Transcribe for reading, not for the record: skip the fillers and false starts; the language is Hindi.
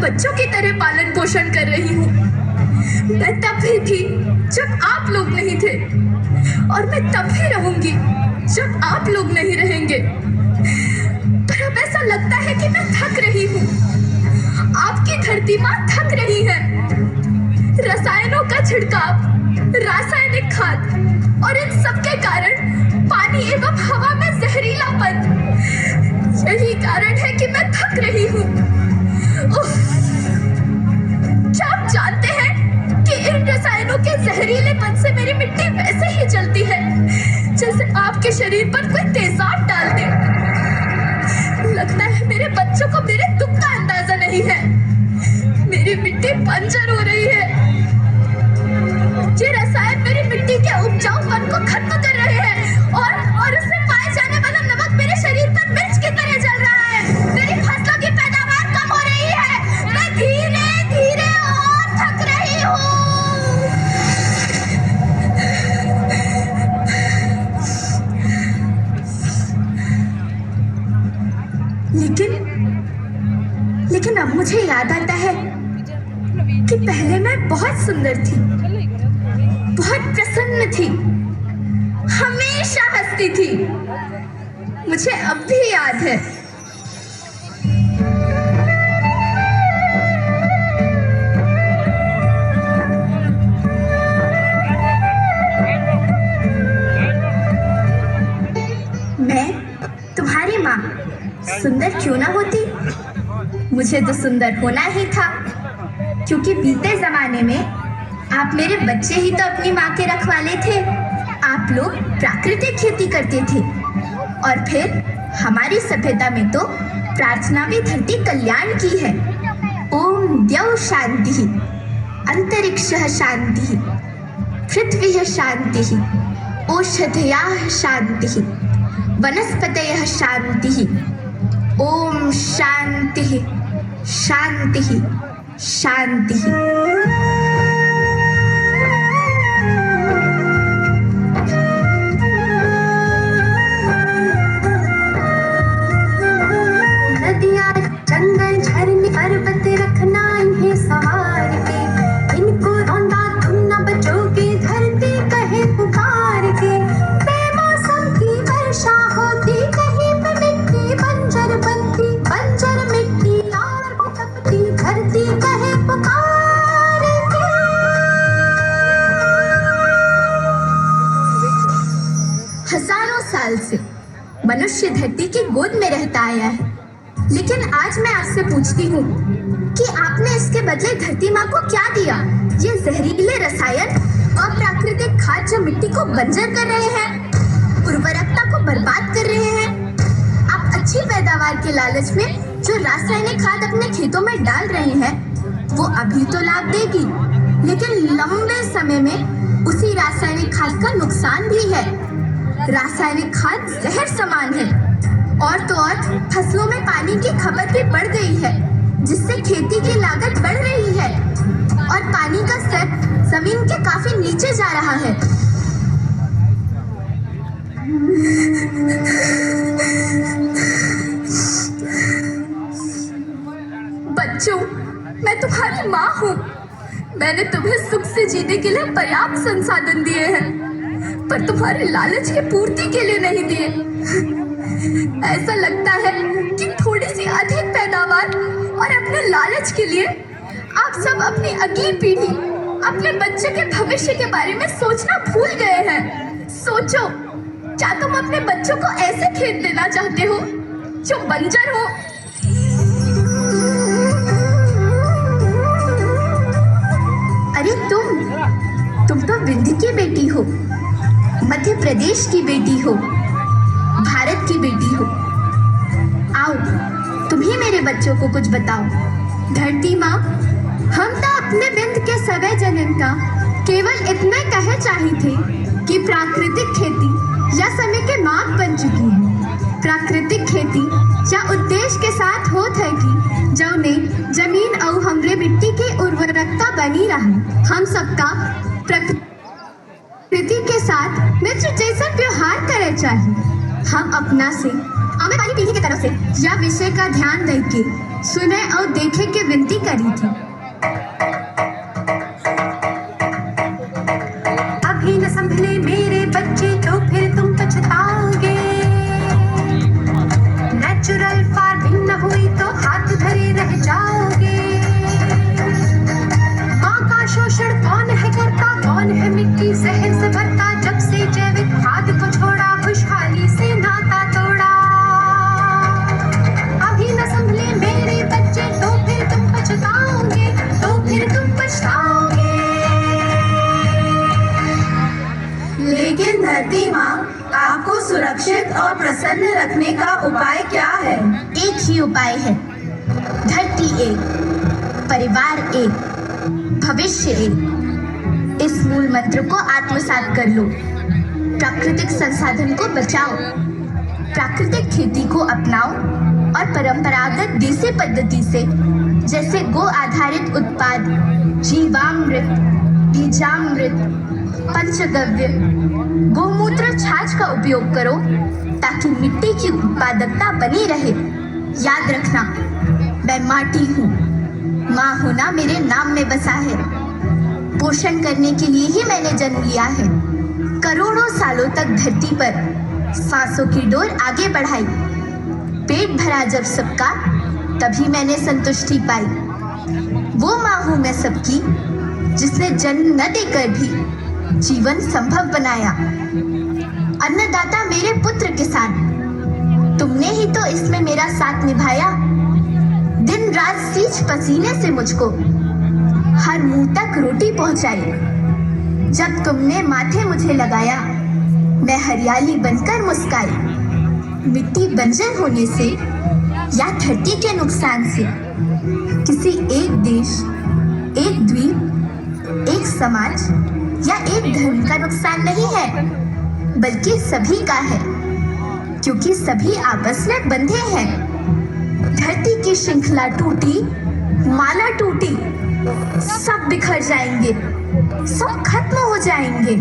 बच्चों की तरह पालन पोषण कर रही हूँ। मैं तब भी थी जब आप लोग नहीं थे, और मैं तब भी रहूंगी जब आप लोग नहीं रहेंगे। पर अब ऐसा लगता है कि मैं थक रही हूँ। आपकी धरती माँ थक रही है। रसायनों का छिड़काव, रासायनिक खाद और इन सब के कारण पानी एवं हवा में जहरीलापन, यही कारण है कि मैं थक रही हूँ। क्या आप जानते हैं कि इन रसायनों के जहरीलेपन से मेरी मिट्टी वैसे ही जलती है जैसे आपके शरीर पर कोई तेजाब डाल दे। लगता है मेरे बच्चों को मेरे दुख का अंदाजा नहीं है। मेरी मिट्टी बंजर हो रही है। ये रसायन मेरी मिट्टी के उपजाऊपन को खत्म कर रहे हैं और उससे पाए जाने वाला नमक मेरे शरीर पर मिर्च की तरह जल रहा है। मेरी फसलों की पैदावार कम हो रही है। मैं धीरे धीरे और थक रही हूँ। लेकिन अब मुझे याद आता है कि पहले मैं बहुत सुंदर थी, बहुत प्रसन्न थी, हमेशा हंसती थी। मुझे अब भी याद है। मैं तुम्हारी माँ सुंदर क्यों ना होती? मुझे तो सुंदर होना ही था, क्योंकि बीते जमाने में आप मेरे बच्चे ही तो अपनी माँ के रखवाले थे। आप लोग प्राकृतिक खेती करते थे, और फिर हमारी सभ्यता में तो प्रार्थना भी धरती कल्याण की है। ओम द्यौ शांति, अंतरिक्षः शांति, पृथ्वी शांति, औषधयः शांति, वनस्पतयः शांति। ओम शांति शांति शांति। नदियाँ, जंगल, झरने, पर्वत रखना इन्हें संवार के, इनको रौंदा तुम न बचोगे, धरती कहे पुकार के। बेमौसम की वर्षा होती, कहीं पे मिट्टी बंजर बनती, बंजर मिट्टी और तपती, धरती कहे पुकार के। हजारों साल से मनुष्य धरती की गोद में रहता आया है, लेकिन आज मैं आपसे पूछती हूँ कि आपने इसके बदले धरती माँ को क्या दिया? ये जहरीले रसायन और प्राकृतिक खाद जो मिट्टी को बंजर कर रहे हैं, उर्वरकता को बर्बाद कर रहे हैं। आप अच्छी पैदावार के लालच में जो रासायनिक खाद अपने खेतों में डाल रहे हैं, वो अभी तो लाभ देगी, लेकिन लंबे समय में उसी रासायनिक खाद का नुकसान भी है। रासायनिक खाद जहर समान है, और तो और फसलों में पानी की खपत भी बढ़ गई है, जिससे खेती की लागत बढ़ रही है और पानी का स्तर जमीन के काफी नीचे जा रहा है। बच्चों, मैं तुम्हारी माँ हूँ। मैंने तुम्हें सुख से जीने के लिए पर्याप्त संसाधन दिए हैं, पर तुम्हारे लालच की पूर्ति के लिए नहीं दिए। ऐसा लगता है कि थोड़ी सी अधिक पैदावार और अपने लालच के लिए आप सब अपनी अगली पीढ़ी, अपने बच्चे के भविष्य के बारे में सोचना भूल गए हैं। सोचो, क्या तुम अपने बच्चों को ऐसे खेत देना चाहते हो जो बंजर हो? अरे तुम तो विंध्य की बेटी हो, मध्य प्रदेश की बेटी हो, भारत की बेटी हो। आओ, तुम ही मेरे बच्चों को कुछ बताओ। धरती माँ, हम तो अपने बिंद के सवै जनन का केवल इतने कहे चाही थे कि प्राकृतिक खेती या समय के माप बन चुकी है। प्राकृतिक खेती या उद्देश्य के साथ होत है कि जौने जमीन और हमरे मिट्टी की उर्वरकता बनी रहे। हम सबका प्रकृति के साथ मित्र जैसा व्यवहार करे चाहिए। हम अपना से आने वाली पीढ़ी की तरफ से यह विषय का ध्यान देके सुने और देखे की विनती करी थी। अभी न संभले मेरे बच्चे तो फिर तुम पछताओगे। नेचुरल फार्मिंग न हुई तो हाथ धरे रह जाओगे। माँ का शोषण कौन है करता, कौन है मिट्टी जहर से भरता। जब से जैविक खाद को छोड़ा, खुशहाली से नाता तोड़ा। अभी न संभले मेरे बच्चे तो फिर तुम पछताओगे, तो फिर तुम पछताओगे। लेकिन धरती माँ, आपको सुरक्षित और प्रसन्न रखने का उपाय क्या है? एक ही उपाय है, धरती एक, परिवार एक, भविष्य एक। इस मूल मंत्र को आत्मसात कर लो। प्राकृतिक संसाधन को बचाओ, प्राकृतिक खेती को अपनाओ और परंपरागत देसी पद्धति से जैसे गो आधारित उत्पाद, जीवामृत, बीजामृत, पंचगव्य, गोमूत्र छाछ का उपयोग करो ताकि मिट्टी की उत्पादकता बनी रहे। याद रखना, मैं माटी हूँ, माँ होना मेरे नाम में बसा है। पोषण करने के लिए ही मैंने जन्म लिया है। करोड़ों सालों तक धरती पर सांसों की डोर आगे बढ़ाई। पेट भरा जब सबका, तभी मैंने संतुष्टि पाई। वो माँ हूँ मैं सबकी, जिसने जन्म न देकर भी जीवन संभव बनाया। अन्नदाता मेरे पुत्र किसान, तुमने ही तो इसमें मेरा साथ निभाया। दिन रात सींच पसीने से मुझको हर मुंह तक रोटी पहुंचाई। जब तुमने माथे मुझे लगाया, मैं हरियाली बनकर मुस्काई। मिट्टी बंजर होने से या धरती के नुकसान से किसी एक देश, एक द्वीप, एक समाज या एक धर्म का नुकसान नहीं है, बल्कि सभी का है, क्योंकि सभी आपस में बंधे हैं। धरती की श्रृंखला टूटी, माला टूटी, सब बिखर जाएंगे, सब खत्म हो जाएंगे।